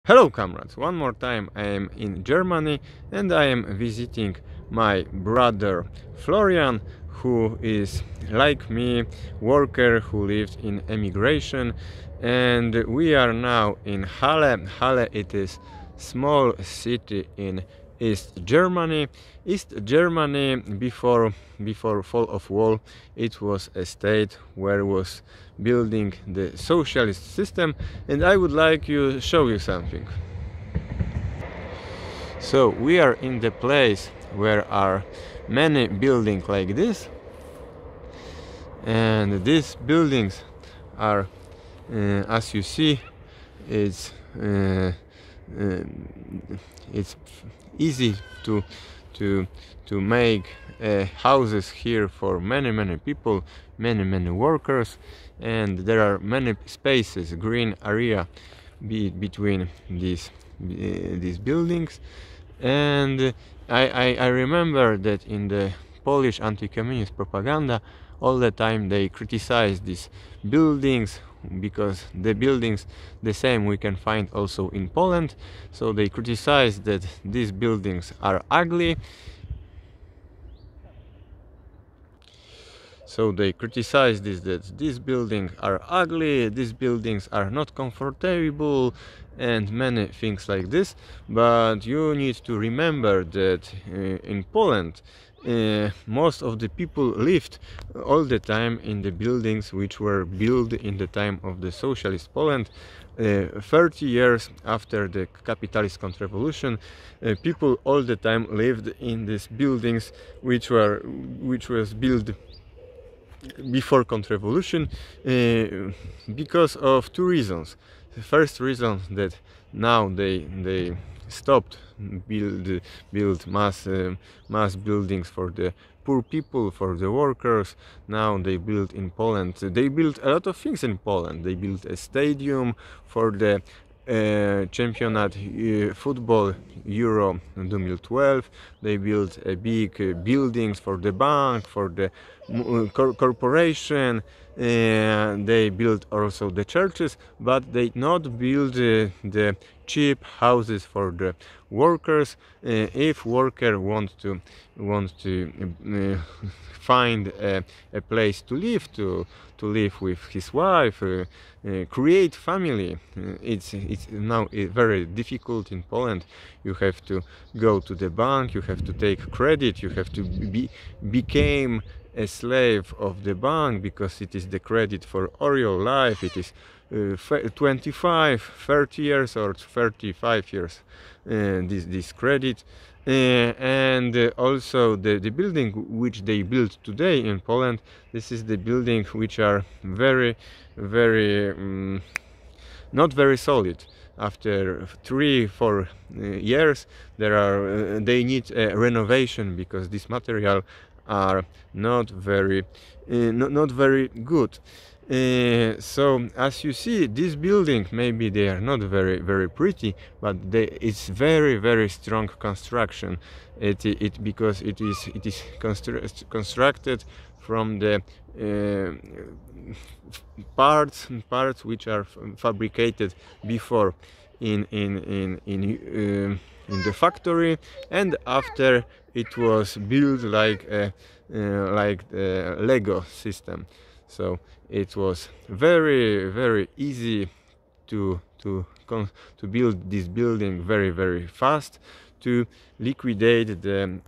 Hello comrades, one more time I am in Germany and I am visiting my brother Florian, who is like me, worker who lived in emigration, and we are now in Halle. Halle, it is small city in East Germany. East Germany before fall of wall, it was a state where was building the socialist system, and I would like to show you something. So we are in the place where are many buildings like this, and these buildings are, as you see, it's uh, uh, it's easy to to make houses here for many people, many workers, and there are many spaces, green area between these buildings. And I remember that in the Polish anti-communist propaganda all the time they criticize these buildings, because the buildings the same we can find also in Poland. So they criticize that these buildings are ugly. So they criticize that these buildings are ugly, these buildings are not comfortable, and many things like this. But you need to remember that in Poland most of the people lived all the time in the buildings which were built in the time of the socialist Poland. 30 years after the capitalist contra-revolution, people all the time lived in these buildings which was built before contra-revolution, because of two reasons. The first reason, that now they stopped build mass buildings for the poor people, for the workers. Now they build in Poland. They built a lot of things in Poland. They built a stadium for the championat football Euro 2012. They built a big buildings for the bank, for the corporation. They built also the churches, but they not build the cheap houses for the workers. If worker want to find a place to live with his wife, create family, it's now very difficult in Poland. You have to go to the bank, you have to take credit, you have to become a slave of the bank, because it is the credit for all your life. It is 25, 30 years or 35 years, this credit. And also the building which they built today in Poland, this is the building which are very not very solid. After 3-4 years they need a renovation, because this material are not very good. So as you see, this building, maybe they are not very pretty, but it's very strong construction. Because it is constructed from the parts which are fabricated before in the factory, and after it was built like the Lego system. So it was very easy to build this building very fast, to liquidate the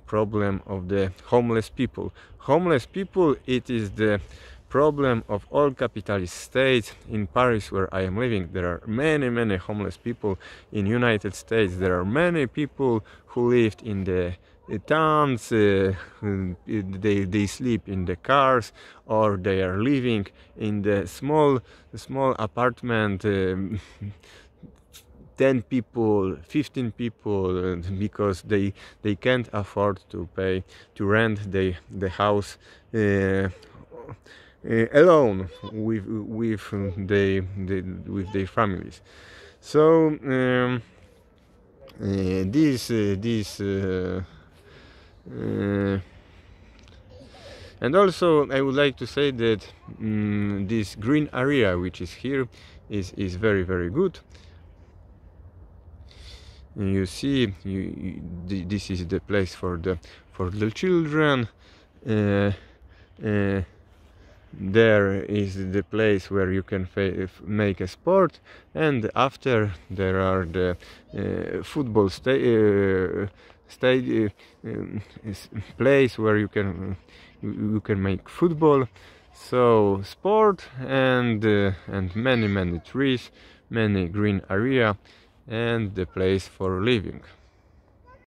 problem of the homeless people. Homeless people, it is the problem of all capitalist states. In Paris, where I am living, there are many homeless people. In United States, there are many people who lived in the towns. They sleep in the cars, or they are living in the small apartment, 10 people, 15 people, because they can't afford to rent the house alone with their families. So and also I would like to say that this green area which is here is very good. You see, this is the place for the children. Uh, uh, there is the place where you can make a sport, and after there are the football place where you can make football. So sport and many trees, many green area, and the place for living.